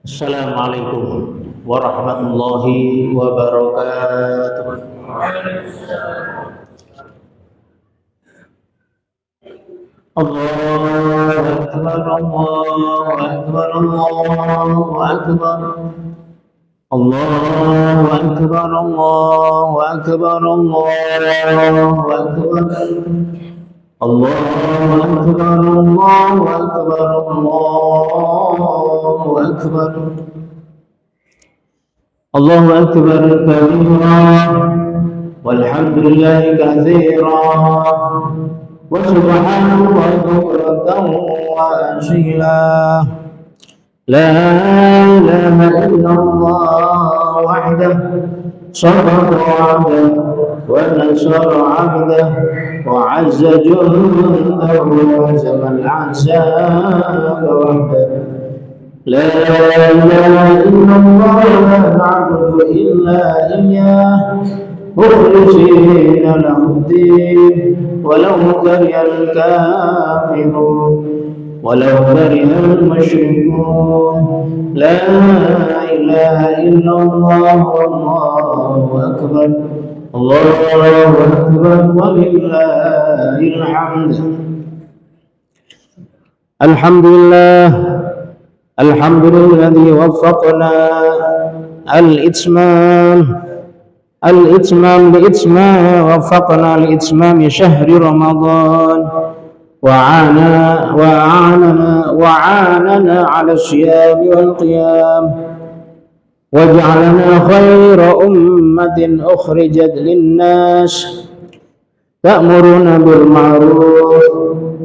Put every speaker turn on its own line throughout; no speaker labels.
Assalamualaikum warahmatullahi wabarakatuh. Allahu akbar, Allahu akbar, Allahu akbar. Allahu akbar, Allahu akbar, Allahu akbar. Allahu akbar, Allahu akbar, Allahu akbar. Allahu akbar kabira walhamdulillahi katsira wa subhanallahi bukratan wa asila. La ilaha illallah wahdahu صدق وعده ونصر عبده وعز جنده وهزم الأحزاب وحده. لا إله إلا الله لا نعبد إلا إياه مخلصين له الدين ولو كره الكافرون ولو كره المشركون. لا إله إلا الله والله أكبر. الله أكبر ولله الحمد. الحمد لله الحمد لله الذي وفقنا الإتمام الإتمام بإتمام وفقنا لإتمام شهر رمضان وعاننا على الصيام والقيام واجعلنا خير أمة أخرجت للناس تأمرون بالمعروف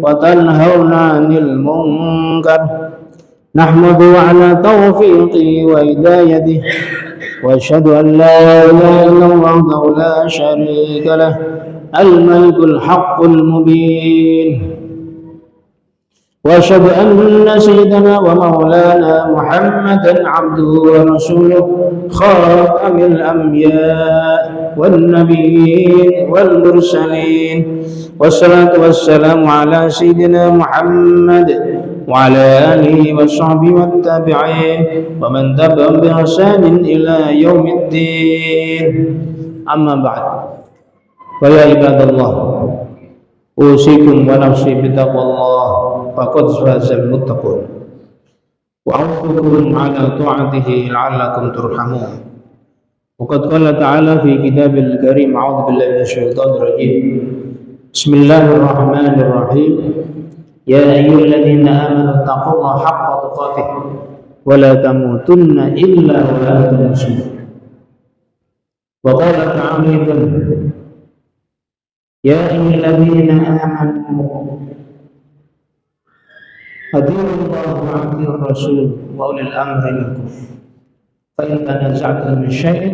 وتنهون عن المنكر نحمده على توفيقه وهدايته وأشهد أن لا إله إلا الله وحده لا شريك له الملك الحق المبين وأشهد أن سيدنا ومولانا محمدا عبده ورسوله خاتم الأنبياء والنبيين والمرسلين والصلاة والسلام على سيدنا محمد وعلى آله وصحبه والتابعين ومن تبعهم بإحسان إلى يوم الدين أما بعد فيا عباد الله أوصيكم ونفسي بتقوى الله فقد فاز المتقون وأوصيكم على طاعته لعلكم ترحمون وقد قال تعالى في كتابه الكريم أعوذ بالله من الشيطان الرجيم بسم الله الرحمن الرحيم يا أيها الذين آمنوا اتقوا الله حق تقاته ولا تموتن إلا وأنتم مسلمون وقال تعالى يا أيها الذين آمنوا أطيعوا الله وأطيعوا الرسول وأولي الأمر منكم فإن تنازعتم من شيء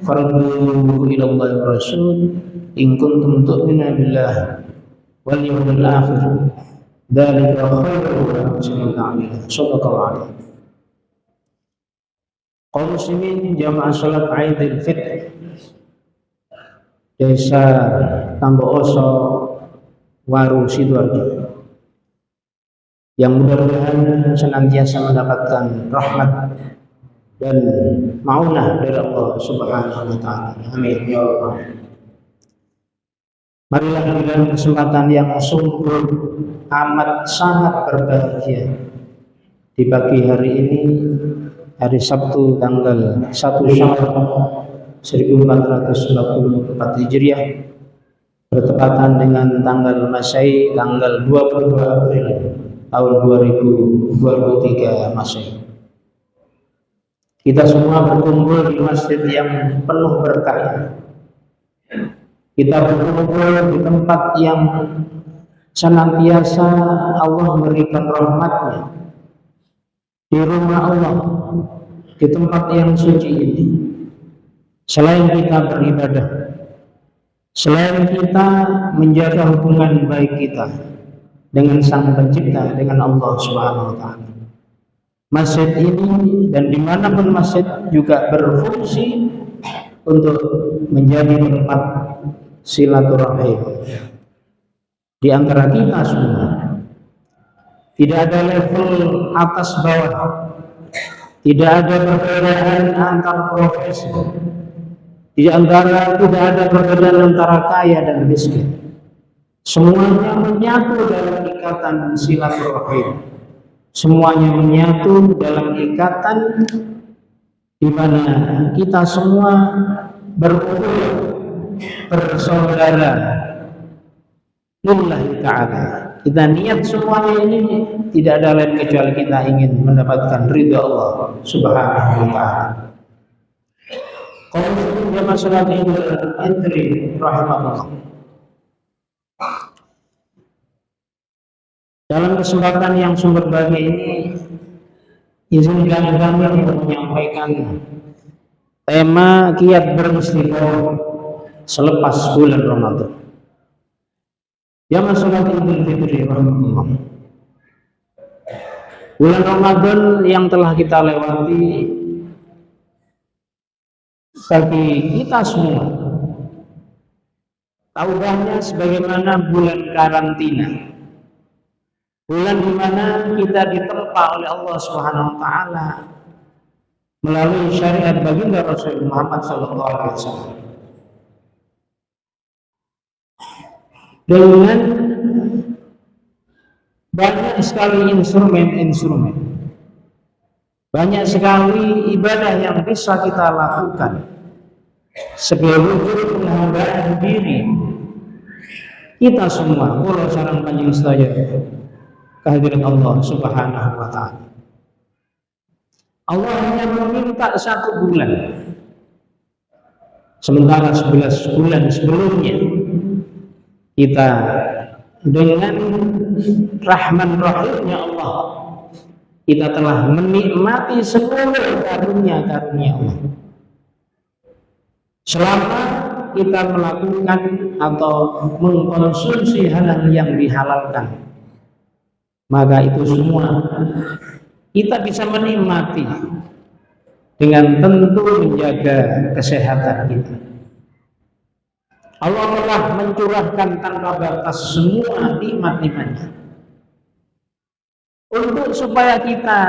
فردوه إلى الله والرسول إن كنتم تؤمنون بالله واليوم الآخر ذلك خير وأحسن تعويلا صدق الله العظيم. Kaum muslimin jamaah salat Idul Fitri Desa Tambooso Waru Sidoarjo yang mudah-mudahan senantiasa mendapatkan rahmat dan maunah dari Allah Subhanahu wa taala. Amin ya rabbal. Marilah dalam kesempatan yang sungguh amat sangat berbahagia di pagi hari ini, hari Sabtu tanggal 1 Syawal 1444 Hijriah bertepatan dengan tanggal Masehi tanggal 22 April tahun 2023 Masehi. Kita semua berkumpul di masjid yang penuh berkah. Kita berkumpul di tempat yang senantiasa Allah memberikan rahmatnya, di rumah Allah, di tempat yang suci ini. Selain kita beribadah, selain kita menjaga hubungan baik kita dengan Sang Pencipta, dengan Allah Subhanahu wa taala, masjid ini dan dimanapun masjid juga berfungsi untuk menjadi tempat silaturahim di antara kita semua. Tidak ada level atas bawah, tidak ada perbedaan antar profesi, tidak ada perbedaan antara kaya dan miskin. Semuanya menyatu dalam ikatan silaturahim. Semuanya menyatu dalam ikatan di mana kita semua berkumpul bersaudara lillahi ta'ala. Kita niat semuanya ini tidak ada lain kecuali kita ingin mendapatkan ridha Allah Subhanahu wa taala. Qaul jamaah salat Idul Fitri rahimahullah. Dalam kesempatan yang sumber berbahagia ini, izinkan kami untuk menyampaikan tema kiat beristighfar selepas bulan Ramadan. Jamaah salat Idul Fitri rahimahullah. Bulan Ramadan yang telah kita lewati bagi kita semua taubahnya sebagaimana bulan karantina, bulan di mana kita ditempa oleh Allah Subhanahu wa taala melalui syariat baginda Rasul Muhammad sallallahu alaihi wasallam. Dengan banyak sekali instrumen, banyak sekali ibadah yang bisa kita lakukan sebagai wujud penghambaan diri kita semua, kula sareng panjenengan sedaya kehadiran Allah Subhanahu wa taala. Allah hanya meminta 1 bulan, sementara 11 bulan sebelumnya kita dengan rahman rahimnya Allah kita telah menikmati seluruh karunia-karunia Allah. Selama kita melakukan atau mengkonsumsi hal-hal yang dihalalkan, maka itu semua kita bisa menikmati dengan tentu menjaga kesehatan kita. Allah telah mencurahkan tanpa batas semua nikmat-nikmatnya untuk supaya kita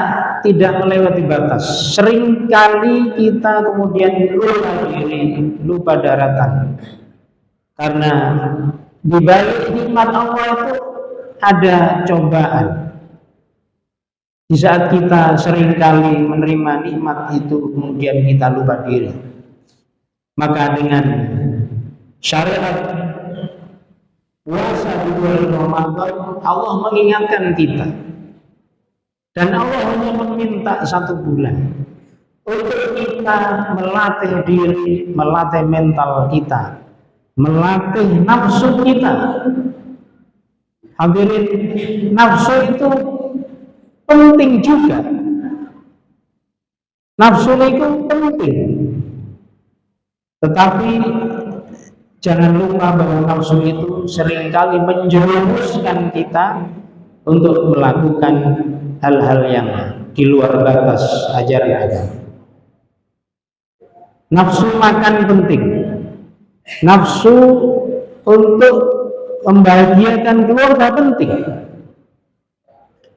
tidak melewati batas. Seringkali kita kemudian lupa diri, lupa daratan, karena di balik nikmat Allah itu ada cobaan. Di saat kita seringkali menerima nikmat itu, kemudian kita lupa diri. Maka dengan syariat puasa di bulan Ramadan, Allah mengingatkan kita. Dan Allah hanya meminta 1 bulan untuk kita melatih diri, melatih mental kita, melatih nafsu kita. Hadirin, nafsu itu penting juga. Nafsu itu penting. Tetapi jangan lupa bahwa nafsu itu seringkali menjerumuskan kita untuk melakukan hal-hal yang di luar batas ajaran agama. Nafsu makan penting. Nafsu untuk membahagiakan keluarga penting.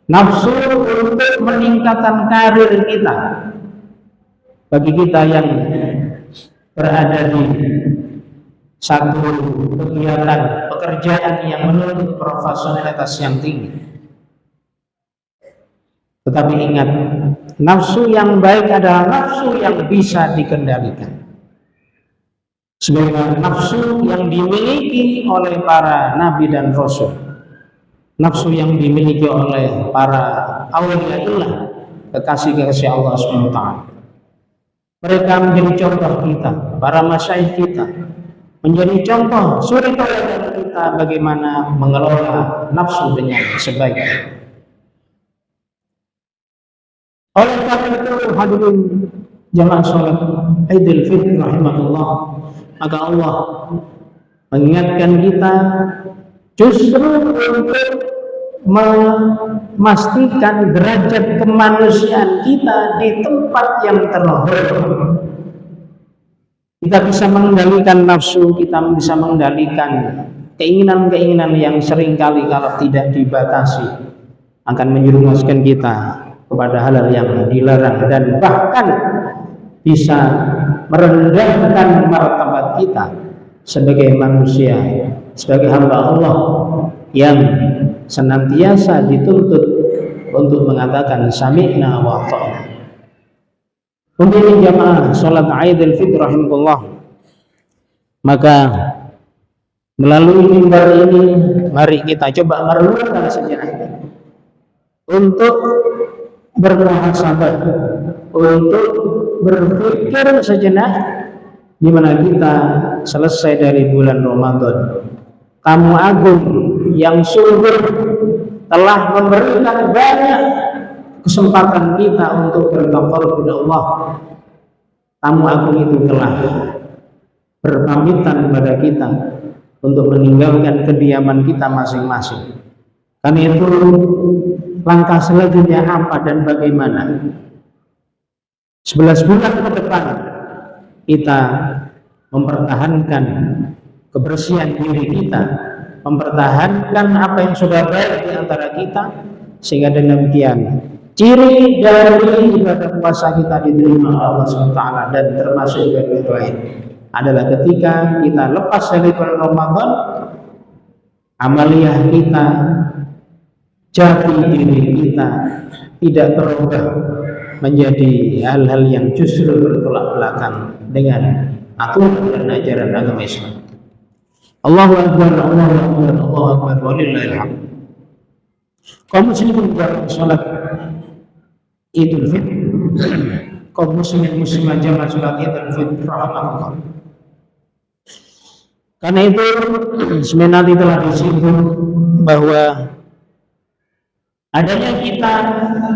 Nafsu untuk meningkatkan karir kita. Bagi kita yang berada di satu kegiatan pekerjaan yang menuntut profesionalitas yang tinggi. Tetapi ingat, nafsu yang baik adalah nafsu yang bisa dikendalikan. Sebagaimana nafsu yang dimiliki oleh para nabi dan rasul, nafsu yang dimiliki oleh para awliyaillah, kekasih-kekasih Allah SWT. Mereka menjadi contoh kita, para masyayikh kita, menjadi contoh suri teladan kita bagaimana mengelola nafsu dengan sebaik-baiknya. Oleh karena itu, hadirin jamaah salat Idul Fitri rahimahullah, maka Allah mengingatkan kita justru untuk memastikan derajat kemanusiaan kita di tempat yang terhormat. Kita bisa mengendalikan nafsu, kita bisa mengendalikan keinginan-keinginan yang seringkali kalau tidak dibatasi akan menjerumuskan kita kepada hal-hal yang dilarang dan bahkan bisa merendahkan martabat kita sebagai manusia, sebagai hamba Allah yang senantiasa dituntut untuk mengatakan sami'na wa ata'na. Untuk jamaah salat Idul Fitri rahimahullah, maka melalui mimbar ini mari kita coba merenungkan sejarah ini untuk bermuhasabah, untuk berpikir sejenak di mana kita selesai dari bulan Ramadan. Tamu agung yang sungguh telah memberikan banyak kesempatan kita untuk bertawakal kepada Allah. Tamu agung itu telah berpamitan kepada kita untuk meninggalkan kediaman kita masing-masing. Karena itu langkah selanjutnya apa dan bagaimana? 11 bulan ke depan kita mempertahankan kebersihan diri kita, mempertahankan apa yang sudah baik di antara kita, sehingga demikian ciri dari ibadah puasa kita diterima Allah SWT dan termasuk ibadah lain adalah ketika kita lepas dari bulan Ramadan, amaliyah kita, jati diri kita tidak berubah menjadi hal-hal yang justru bertolak belakang dengan aturan dan ajaran agama Islam. Allahu Akbar, Allahu Akbar, Allahu Akbar, walillahil hamd. Kaum muslimin yang sholat Idul Fitri, kaum muslimin muslimah jamaah sholat Idul Fitri, rahmatullah. Karena itu sebenarnya telah disinggung bahwa adanya kita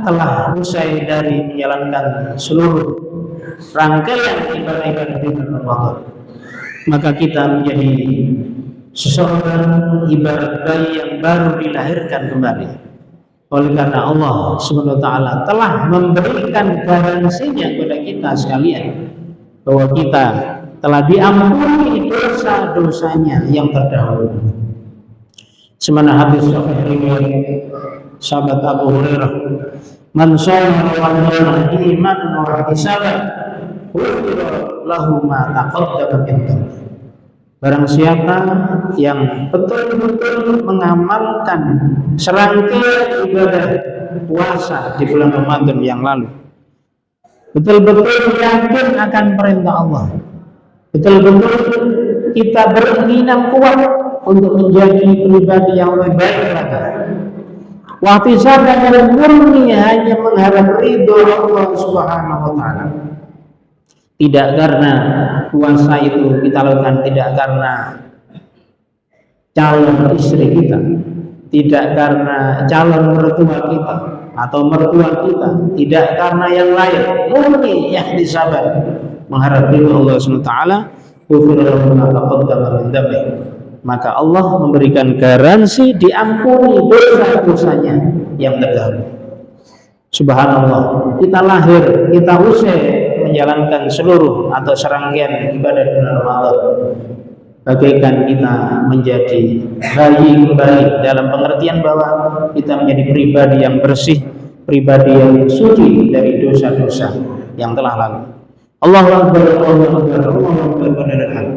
telah usai dari menjalankan seluruh rangkaian ibadah-ibadah di bulan Ramadan, maka kita menjadi seseorang ibarat bayi yang baru dilahirkan kembali. Oleh karena Allah Subhanahu wa taala telah memberikan garansinya kepada kita sekalian bahwa kita telah diampuni dosa-dosanya yang terdahulu. Semana hadis sahih riwayat sahabat Abu Hurairah, "Man shoma Ramadan imanan wa ihtisaban, ghufira lahu ma taqaddama min dhanbi." Barang siapa yang betul-betul mengamalkan serangkaian ibadah puasa di bulan Ramadan yang lalu, betul-betul yakin akan perintah Allah, betul-betul kita beringinan kuat untuk menjadi pribadi yang lebih baik lagi. Waktu saya murni hanya mengharap ridho Allah Subhanahu wa taala. Tidak karena puasa itu kita lakukan tidak karena calon istri kita, tidak karena calon mertua kita atau mertua kita, tidak karena yang lain, murni ihtisaban mengharap ridho Allah Subhanahu wa taala, maka Allah memberikan garansi diampuni dosa-dosanya yang terdahulu. Subhanallah, kita lahir, kita usai menjalankan seluruh atau serangkaian ibadah di bulan Ramadan, bagaikan kita menjadi bayi kembali dalam pengertian bahwa kita menjadi pribadi yang bersih, pribadi yang suci dari dosa-dosa yang telah lalu. Allahu Akbar, Allahu Akbar, Allahu Akbar, walillahil hamd.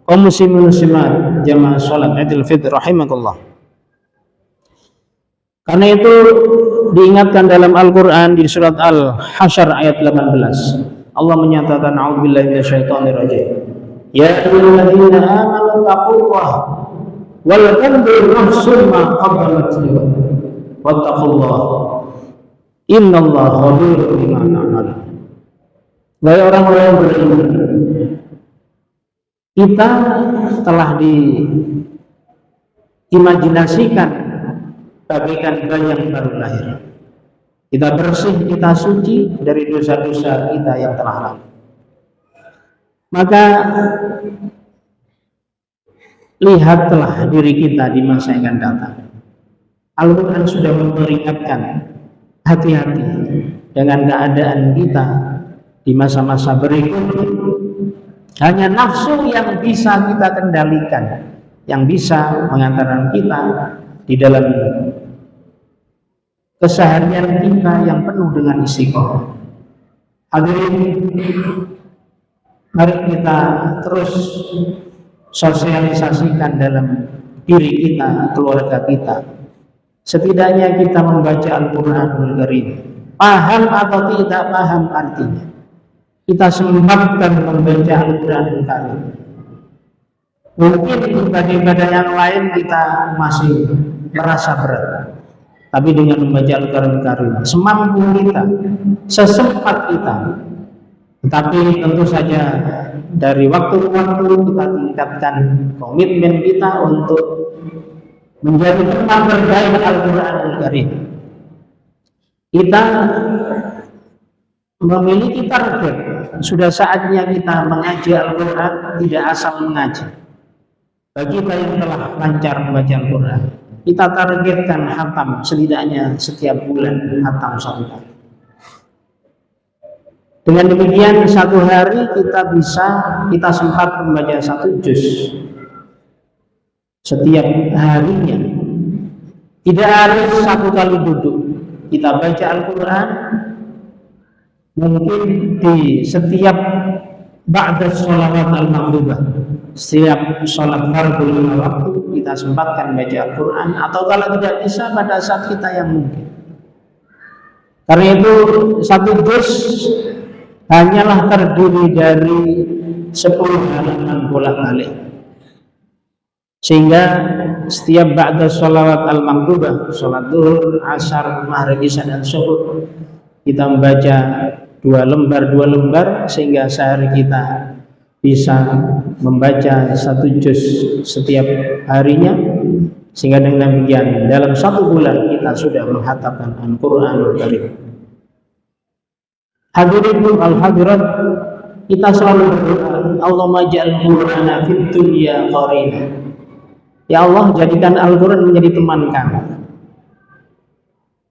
Kaum muslimin muslimat jamaah salat Idul Fitri rahimakallah. Karena itu diingatkan dalam Al-Qur'an di surat Al-Hasyr ayat 18. Allah menyatakan a'udzubillahi minasyaitonir rajim. Ya ayyuhalladzina amanu taqullaha wal tanzur nafsum ma qaddamat lighad. Wattaqullaha innallaha khabirun bima ta'malun. Wahai orang-orang yang beriman, kita telah diimajinasikan bagaikan bayi yang baru lahir. Kita bersih, kita suci dari dosa-dosa kita yang telah lalu. Maka lihatlah diri kita di masa yang akan datang. Al-Quran sudah memperingatkan, hati-hati dengan keadaan kita di masa-masa berikutnya. Hanya nafsu yang bisa kita kendalikan, yang bisa mengantarkan kita di dalam keseharian kita yang penuh dengan istiqomah. Hadirin, mari kita terus sosialisasikan dalam diri kita, keluarga kita. Setidaknya kita membaca Al-Quranul Karim, paham atau tidak paham artinya, kita sempatkan membaca Al-Quranul Karim. Mungkin ibadah-ibadah yang lain kita masih merasa berat, tapi dengan membaca Al-Quranul Karim semampu kita, sesempat kita. Tetapi tentu saja dari waktu ke waktu kita tingkatkan komitmen kita untuk menjadi teman terbaik Al-Quranul Karim. Kita memiliki target, sudah saatnya kita mengaji Al-Quran, tidak asal mengaji. Bagi kita yang telah lancar membaca Al-Quran, kita targetkan khatam setidaknya setiap bulan, khatam satu kali. Dengan demikian satu hari kita sempat membaca satu juz setiap harinya. Tidak harus satu kali duduk, kita baca Al-Quran. Mungkin di setiap ba'da sholawat al-maghribah, setiap sholat fardhu 5 waktu kita sempatkan baca Al-Quran, atau kalau tidak bisa pada saat kita yang mungkin. Karena itu satu juz hanyalah terdiri dari 10 halaman bolak-balik. Sehingga setiap ba'da sholawat al-maghribah, sholat zuhur, asar, maghrib, isya dan subuh, kita membaca 2 lembar sehingga sehari kita bisa membaca 1 juz setiap harinya, sehingga dengan demikian dalam 1 bulan kita sudah menghatamkan Al-Qur'anul Karim. Hadirin al-hadirat, kita selalu berdoa, Allahumma ja'al Qur'ana fid dunya qarina. Ya Allah, jadikan Al-Quran menjadi teman kami.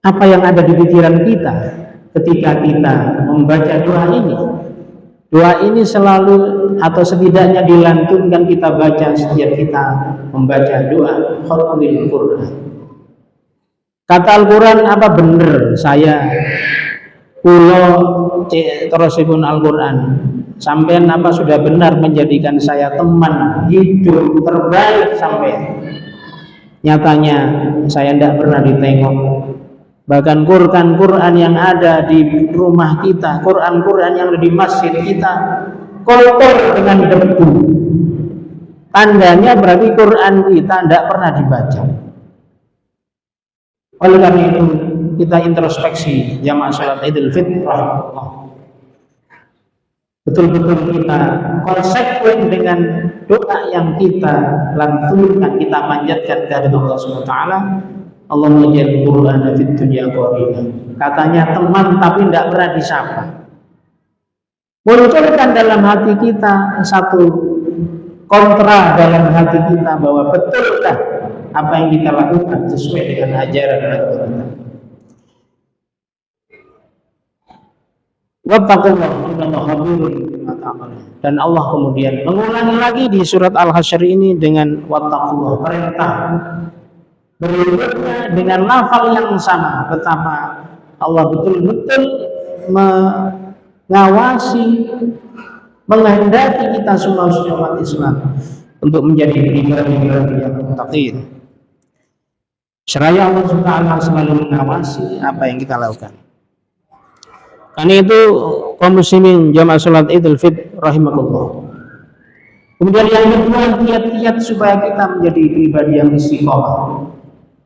Apa yang ada di pikiran kita ketika kita membaca doa ini? Doa ini selalu atau setidaknya dilantunkan kita baca setiap kita membaca doa khatmil Quran. Kata Al-Quran apa benar saya terusipun Al-Quran sampean apa sudah benar menjadikan saya teman hidup terbaik sampean. Nyatanya saya tidak pernah ditengok. Bahkan Quran yang ada di rumah kita, Quran yang ada di masjid kita kotor dengan debu. Tandanya berarti Quran kita tidak pernah dibaca. Oleh karena itu kita introspeksi jamaah salat Idul Fitri, betul-betul kita konsekuen dengan doa yang kita lantunkan, kita panjatkan kepada Allah Subhanahu wa taala. Allahumma ja'al Qur'ana fid dunya qarina. Katanya teman tapi tidak pernah disapa. Munculkan dalam hati kita satu kontra dalam hati kita bahwa betulkah apa yang kita lakukan sesuai dengan ajaran agama kita. Dan Allah kemudian mengulangi lagi di surat Al-Hasyr ini dengan wattaqullah, perintah berikutnya dengan lafal yang sama, betapa Allah betul-betul mengawasi, menghendaki kita semua umat Islam untuk menjadi pribadi-pribadi yang muttaqin. Seraya Allah Subhanahu selalu mengawasi apa yang kita lakukan. Karena itu kaum muslimin jamaah salat Idul Fitri rahimakumullah. Kemudian yang kedua, kiat-kiat supaya kita menjadi pribadi yang istiqomah.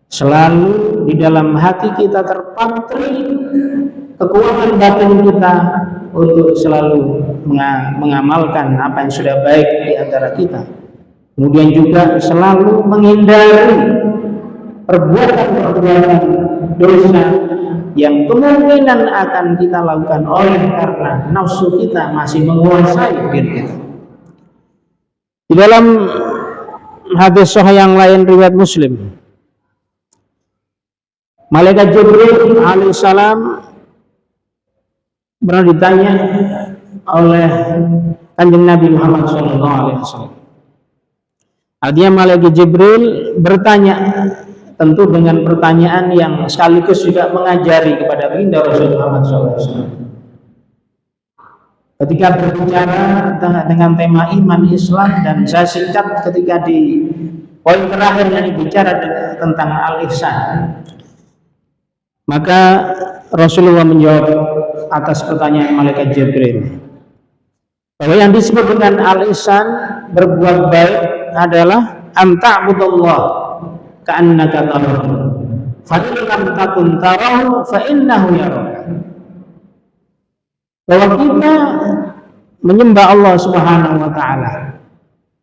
Selalu di dalam hati kita terpatri kekuatan batin kita untuk selalu mengamalkan apa yang sudah baik di antara kita. Kemudian juga selalu menghindari perbuatan-perbuatan dosa yang kemungkinan akan kita lakukan oleh karena nafsu kita masih menguasai diri kita. Di dalam hadis sahih yang lain riwayat Muslim, Malaikat Jibril alaihissalam pernah ditanya oleh Kanjeng Nabi Muhammad SAW. Artinya Malaikat Jibril bertanya, tentu dengan pertanyaan yang sekaligus juga mengajari kepada baginda Rasul Muhammad SAW. Ketika berbicara dengan tema iman Islam, dan saya singkat ketika di poin terakhir yang bicara tentang al-ihsan, maka Rasulullah menjawab atas pertanyaan Malaikat Jibril bahwa yang disebut dengan al-ihsan, berbuat baik, adalah anta'budallah ka'annaka tarahu fa in lam takun tarahu fa innahu yaraka. Bahwa kita menyembah Allah Subhanahu wa taala,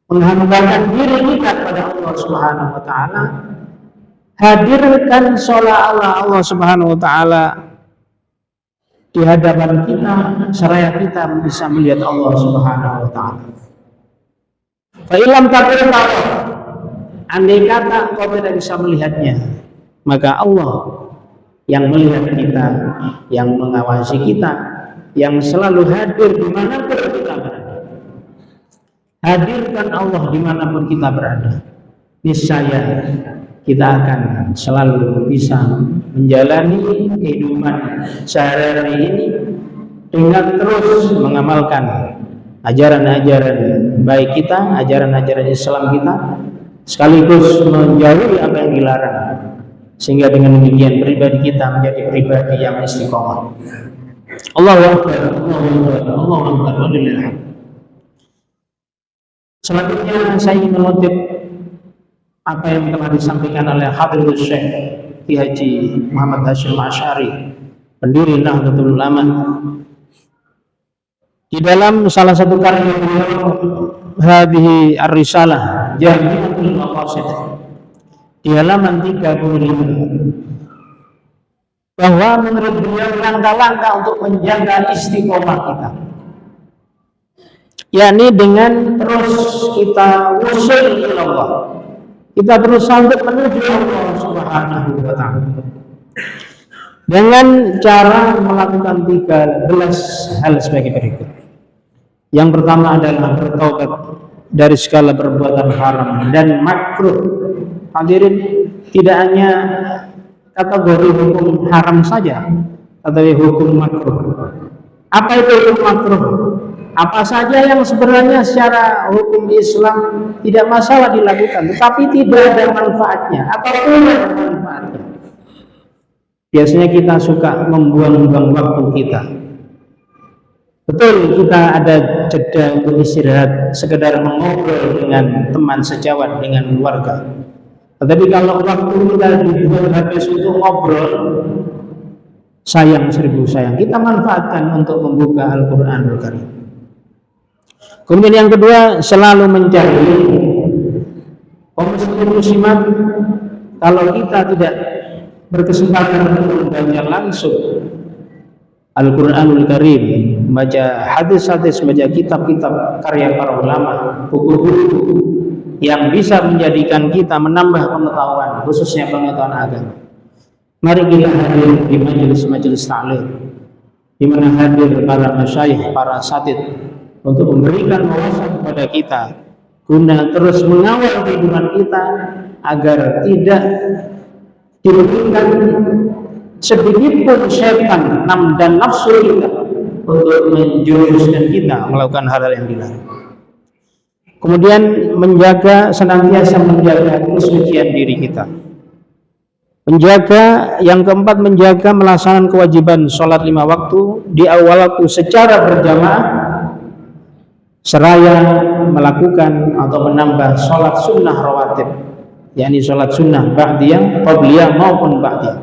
menghambakan diri kita kepada Allah Subhanahu wa taala, hadirkan seolah-olah Allah Subhanahu wa taala di hadapan kita, seraya kita bisa melihat Allah Subhanahu wa taala. Fa illam takun tarahu, andai kata kau tidak bisa melihatnya, maka Allah yang melihat kita, yang mengawasi kita, yang selalu hadir dimanapun kita berada. Hadirkan Allah dimanapun kita berada, niscaya kita akan selalu bisa menjalani kehidupan sehari-hari ini dengan terus mengamalkan ajaran-ajaran baik kita, ajaran-ajaran Islam kita, sekaligus menjauhi apa yang dilarang, sehingga dengan demikian pribadi kita menjadi pribadi yang istiqomah. Allahu Akbar, Allahu Akbar, Allahu Akbar. Selanjutnya saya ingin mengutip apa yang telah disampaikan oleh Hadirul Syekh Ki Haji Muhammad Hasyim Asy'ari, pendiri Nahdlatul Ulama, di dalam salah satu karya beliau, Hadhihi Ar-Risalah Jami'atul Maqasid, di halaman 35, bahwa menurut beliau langkah-langkah untuk menjaga istiqomah kita, yakni dengan terus kita wusul ila Allah, kita berusaha untuk menuju Allah Subhanahu wa ta'ala, dengan cara melakukan 13 hal sebagai berikut. Yang pertama adalah bertaubat dari segala perbuatan haram dan makruh. Hadirin, tidak hanya kategori hukum haram saja, tetapi hukum makruh. Apa itu hukum makruh? Apa saja yang sebenarnya secara hukum Islam tidak masalah dilakukan, tetapi tidak ada manfaatnya atau kurang manfaatnya. Biasanya kita suka membuang-buang waktu kita. Betul, kita ada jeda untuk istirahat, sekedar mengobrol dengan teman sejawat, dengan keluarga. Tetapi kalau waktu kita dibuat habis untuk ngobrol, sayang seribu sayang, kita manfaatkan untuk membuka Al-Quranul Karim. Kemudian yang kedua, selalu mencari kaum muslimat. Kalau kita tidak berkesempatan untuk membaca langsung Al-Quranul Karim, membaca hadis-hadis, membaca kitab-kitab karya para ulama, buku-buku yang bisa menjadikan kita menambah pengetahuan, khususnya pengetahuan agama, mari kita hadir di majelis-majelis ta'lim, di mana hadir para masyayikh, para asatidz, untuk memberikan wawasan kepada kita, guna terus mengawal kehidupan kita agar tidak dimungkinkan sedikit pun syaitan dan nafsu kita untuk menjerumuskan kita melakukan hal-hal yang dilarang. Kemudian senantiasa menjaga kesucian diri kita. Yang keempat, menjaga melaksanakan kewajiban sholat 5 waktu di awal waktu secara berjamaah, seraya melakukan atau menambah sholat sunnah rawatib, yakni sholat sunnah ba'diyah, qabliyah maupun ba'diyah.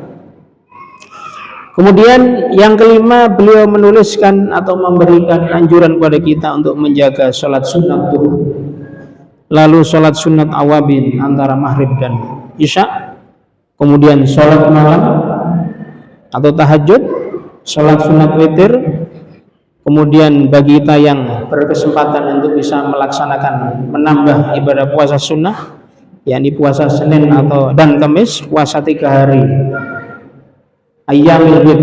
Kemudian yang kelima, beliau menuliskan atau memberikan anjuran kepada kita untuk menjaga sholat sunat duha, lalu sholat sunat awabin antara maghrib dan isya, kemudian sholat malam atau tahajud, sholat sunat witir. Kemudian bagi kita yang berkesempatan untuk bisa melaksanakan menambah ibadah puasa sunnah, yakni puasa Senin dan Kamis, puasa 3 hari Ayyamil Bid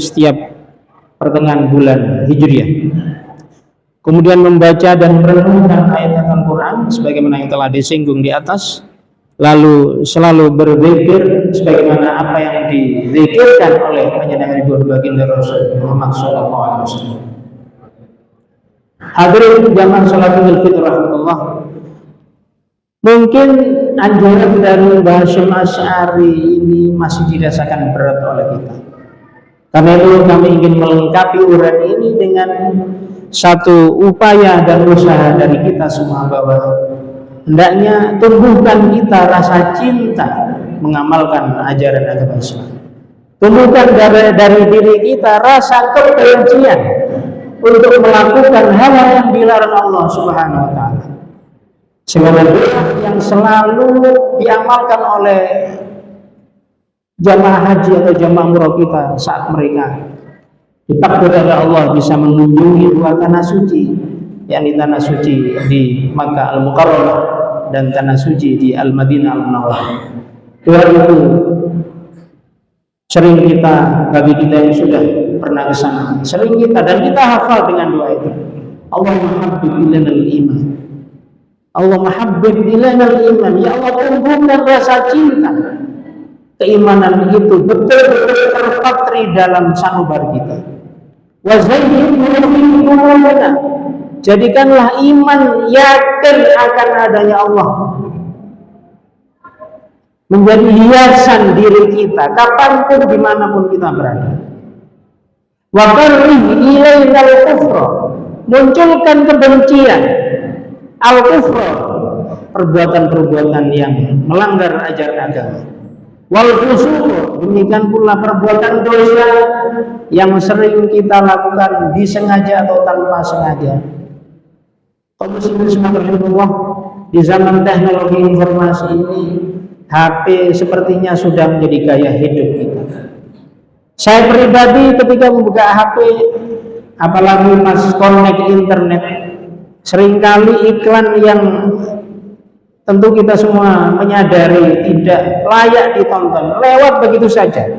setiap pertengahan bulan Hijriah. Kemudian membaca dan merenungkan ayat Al-Quran sebagaimana yang telah disinggung di atas, lalu selalu berzikir sebagaimana apa yang dizikirkan oleh penyelenggara baginda Rasul Muhammad SAW. Hadirin jamaah salat Idul Fitri rahmatullah, mungkin anjuran dari Mbah Hasyim Asy'ari ini masih dirasakan berat oleh kita. Karena itu kami ingin melengkapi uraian ini dengan satu upaya dan usaha dari kita semua, bahwa hendaknya tumbuhkan kita rasa cinta mengamalkan ajaran agama Islam. Tumbuhkan dari diri kita rasa kebencian untuk melakukan hal-hal yang dilarang Allah Subhanahu wa ta'ala. Sebagaimana yang selalu diamalkan oleh jamaah haji atau jamaah umroh kita saat mereka ditakdir oleh Allah bisa mengunjungi 2 tanah suci, yakni tanah suci di Makkah Al-Mukarramah dan tanah suci di Al-Madinah Al-Munawwarah. Doa itu sering bagi kita yang sudah pernah ke sana, sering dan kita hafal dengan doa itu. Allahumma habbib ilanal iman, Allahumma habbib ilanal iman, ya Allah tumbuhkan rasa cinta keimanan itu betul-betul terpatri dalam sanubar kita. Wa zayyinhu fi qulubina, jadikanlah iman yakin akan adanya Allah menjadi hiasan diri kita kapanpun dimanapun kita berada. Wa karrih ilainal kufra, munculkan kebencian al-kufra, perbuatan-perbuatan yang melanggar ajaran agama, wal fusuq, demikian pula perbuatan dosa yang sering kita lakukan disengaja atau tanpa sengaja. Kaum muslimin subhanallah, di zaman teknologi informasi ini HP sepertinya sudah menjadi gaya hidup kita. Saya pribadi ketika membuka HP, apalagi pas connect internet, seringkali iklan yang tentu kita semua menyadari tidak layak ditonton lewat begitu saja.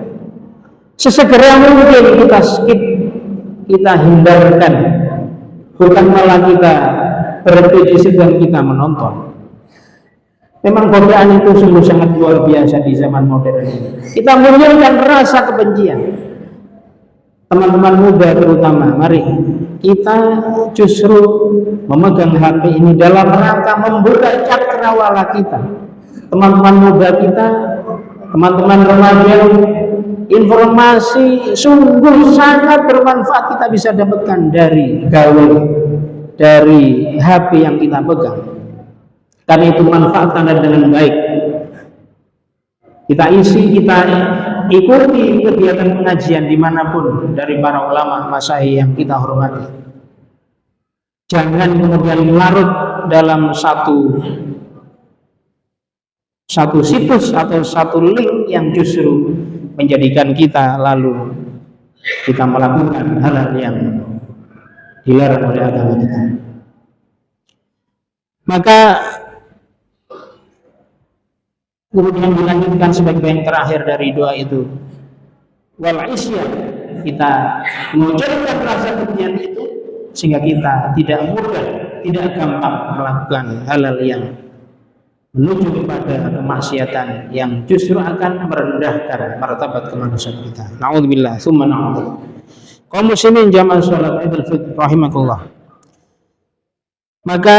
Sesegera mungkin kita skip, kita hindarkan, bukan malah kita berhenti di situ dan kita menonton. Memang godaan itu sungguh sangat luar biasa di zaman modern ini. Kita munculkan rasa kebencian. Teman-teman muda terutama, mari kita justru memegang HP ini dalam rangka membuka cakrawala kita. Teman-teman muda kita, teman-teman remaja, informasi sungguh sangat bermanfaat kita bisa dapatkan dari gaul, dari HP yang kita pegang. Karena itu manfaatkan dengan baik. Kita isi, kita ikuti kegiatan pengajian dimanapun dari para ulama masyayikh yang kita hormati. Jangan kemudian larut dalam satu situs atau satu link yang justru menjadikan kita lalu kita melakukan hal-hal yang dilarang oleh agama kita. Maka kemudian dilanjutkan sebagai yang terakhir dari doa itu, wal isyan, kita mengucapkan rasa kebencian itu sehingga kita tidak mudah, tidak gampang melakukan hal-hal yang menuju kepada kemaksiatan yang justru akan merendahkan martabat kemanusiaan kita. Na'udzubillah, tsumma na'udzubillah. Kaum muslimin jamaah salat Idul Fitri rahimakumullah. Maka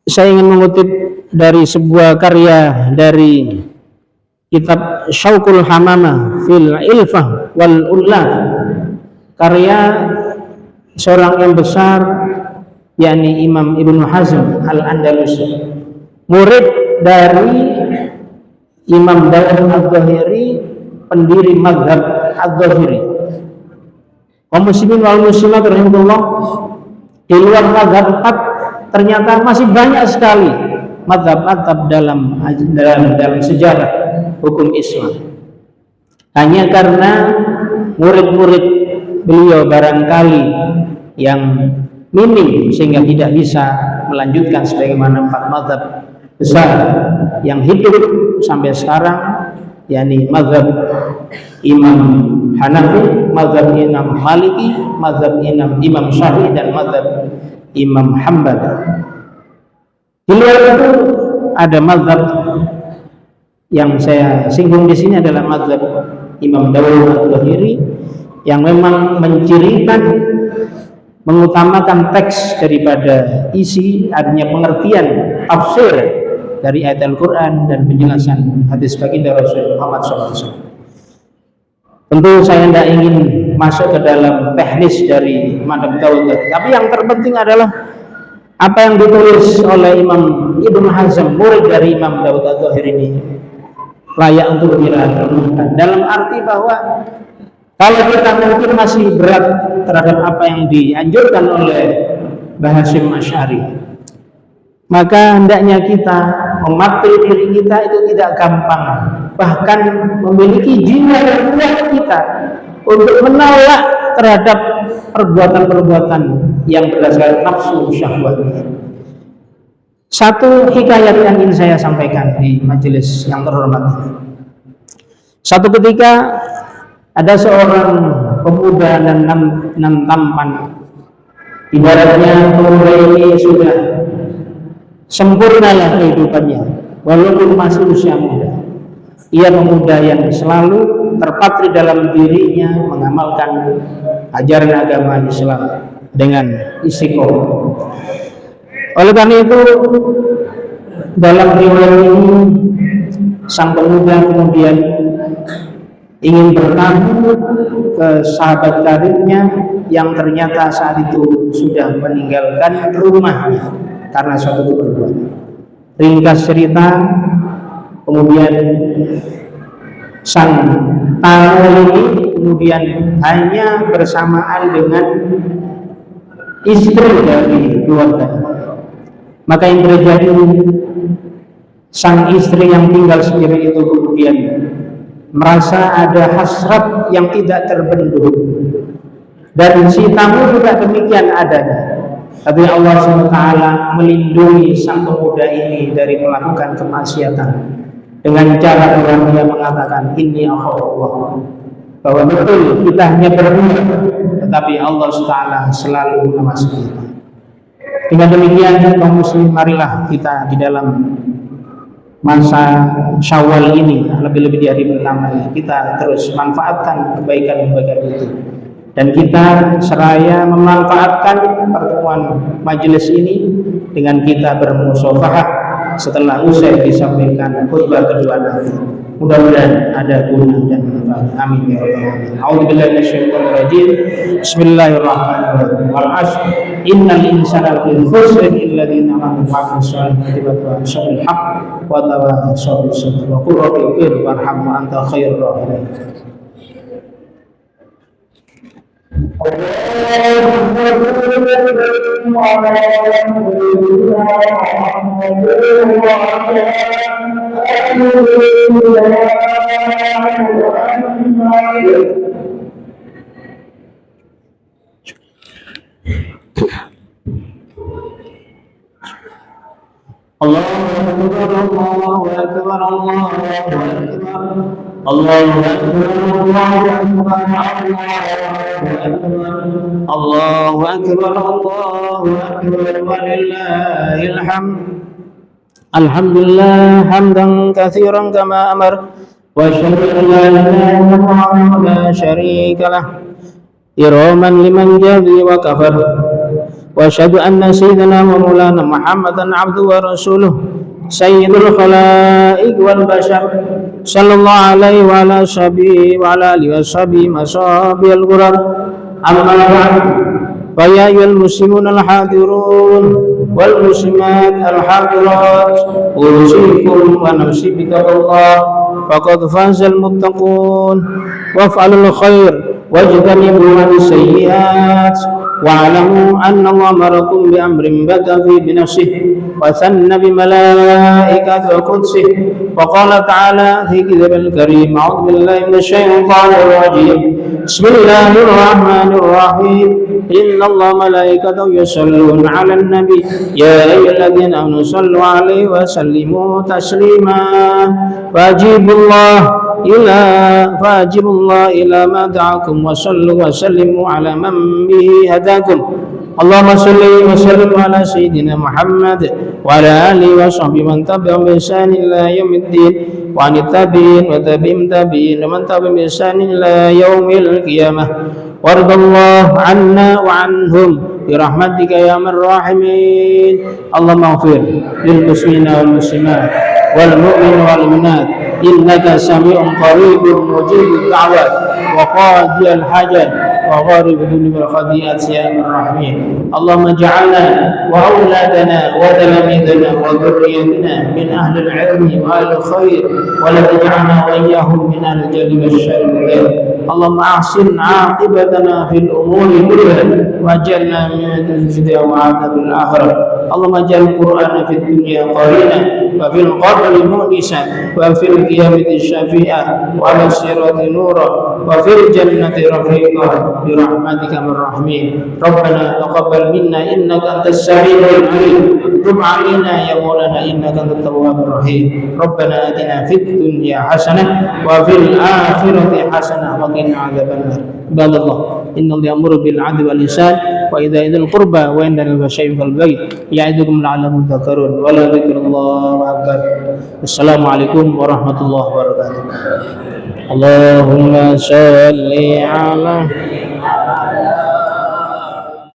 saya ingin mengutip dari sebuah karya dari kitab Syauqul Hamamah fil Ilfah wal Ullah, karya seorang yang besar yakni Imam Ibnu Hazm Al-Andalusi, murid dari Imam Dawud Al-Zahiri, pendiri mazhab Al-Zahiri. Kaum muslimin wal muslimat rahimahullah, di luar mazhab 4 ternyata masih banyak sekali mazhab-mazhab dalam sejarah hukum Islam. Hanya karena murid-murid beliau barangkali yang minim sehingga tidak bisa melanjutkan sebagaimana 4 mazhab besar yang hidup sampai sekarang, yakni mazhab Imam Hanafi, mazhab Imam Maliki, mazhab Imam Syafi'i, dan mazhab Imam Hambali. Di luar itu ada mazhab yang saya singgung di sini adalah mazhab Imam Dawud Al-Zahiri yang memang mencirikan, mengutamakan teks daripada isi, artinya pengertian tafsir dari ayat Al-Quran dan penjelasan hadis baginda Rasul Muhammad SAW. Tentu saya tidak ingin masuk ke dalam teknis dari mazhab Dawud, tapi yang terpenting adalah apa yang ditulis oleh Imam Ibnu Hazm, murid dari Imam Dawud Al-Zahiri, ini layak untuk direnungkan, dalam arti bahwa kalau kita mungkin masih berat terhadap apa yang dianjurkan oleh Mbah Hasyim Asy'ari, maka hendaknya kita mematri diri kita itu tidak gampang, bahkan memiliki jiwa yang kuat kita untuk menolak terhadap perbuatan-perbuatan yang berdasarkan nafsu syahwat. Satu hikayat yang ingin saya sampaikan di majelis yang terhormat ini. Satu ketika ada seorang pemuda dan tampan, ibaratnya pemuda ini sudah sempurna lah kehidupannya, walaupun masih usia muda. Ia pemuda yang selalu terpatri dalam dirinya mengamalkan ajaran agama Islam dengan istiqomah. Oleh karena itu, dalam riwayat ini sang pemuda kemudian ingin bertamu ke sahabat karibnya yang ternyata saat itu sudah meninggalkan rumahnya karena suatu keperluan. Ringkas cerita, kemudian sang tamu ini kemudian hanya bersamaan dengan istri dari keluarga. Maka yang terjadi, sang istri yang tinggal sendiri itu kemudian merasa ada hasrat yang tidak terbendung, dan si tamu juga demikian adanya. Tapi Allah SWT melindungi sang pemuda ini dari melakukan kemaksiatan dengan cara dia mengatakan, inni akhafullah, bahwa betul kita hanya berdua, tetapi Allah SWT selalu mengawasi kita. Dengan demikian kaum muslim, marilah kita di dalam masa Syawal ini, lebih-lebih di hari pertama ini, kita terus manfaatkan kebaikan-kebaikan itu, dan kita seraya memanfaatkan pertemuan majelis ini dengan kita bermusyawarah setelah usai disampaikan khutbah kedua nanti. Mudah-mudahan ada guna dan manfaat. Amin ya rabbal alamin. A'udzubillahi minasyaitonir rajim. Bismillahirrahmanirrahim. Wal 'ashr innal insana lafi khusr illa alladziina aamanu wa 'amilus shalihati wa tawassaw bil haqq wa tawassaw bis sabr wa qul rabbi ighfir warham wa anta khairur rahimin. Allahu Akbar, Allahu Akbar, Allahu Akbar, Allahu Akbar, Allahu Akbar, Allahu Akbar, walillahil hamd. Alhamdulillah hamdan katsiran kama amar, wa asyhadu an la ilaha illallah wa la syarika lah, iraman liman jadi wa kafar. وأشهد أن سيدنا ومولانا محمدا عبده ورسوله سيد الخلائق والبشر صلى الله عليه وعلى صحبه وعلى آله وصحبه مصابيح الغرر. أما بعد، فيا أيها المسلمون الحاضرون والمسلمات الحاضرات، أوصيكم ونفسي بتقوى الله، فقد فاز المتقون. وافعلوا الخير واجتنبوا السيئات، واعلموا أن الله أمركم بأمر بدأ فيه بنفسه وثنى بملائكته وقدسه، وقال تعالى في كتابه الكريم: أعوذ بالله من الشيطان الرجيم، بسم الله الرحمن الرحيم، إن الله وملائكته يصلون على النبي يا أيها الذين آمنوا صلوا عليه وسلموا تسليما. فأجيبوا الله إلى ما دعاكم وصلوا وسلموا على من به هداكم. اللهم صل وسلم على سيدنا محمد وعلى آله وصحبه من تبعهم بإحسان إلى يوم الدين، وعن التابعين وتابعين تابعين ومن تبعهم بإحسان إلى يوم القيامة. وارض الله عنا وعنهم برحمتك يا أرحم الراحمين. اللهم اغفر للمسلمين والمسلمات والمؤمنين والمؤمنات إنك سميع قريب مجيب الدعوات وقاضي الحاجات وغارب الذنوب والخطيئات يا أرحم الراحمين. اللهم اجعلنا وأولادنا وتلاميذنا وذريتنا من أهل العلم وأهل الخير، ولا تجعلنا وإياهم من أهل الجهل والشر. اللهم أحسن عاقبتنا في الأمور كلها واجعلنا من الدنيا وعذاب الآخرة. اللهم اجعل القرآن في الدنيا قرينا، وفي القبر مؤنسا، وفي القيامة شفيعا، وعلى الصراط نورا، وفي الجنة رفيقا برحمتك من الراحمين. ربنا تقبل منا إنك أنت السميع العليم، تب علينا يا مولانا إنك أنت التواب الرحيم. ربنا آتنا في الدنيا حسنة وفي الآخرة حسنة وقنا عذاب النار. عباد الله، إن الله يأمر بالعدل والإحسان وإيتاء ذي القربى وينهى عن الفحشاء والبغي يعظكم لعلكم تذكرون. ولذكر الله أكبر. السلام عليكم ورحمة الله وبركاته. اللهم صل على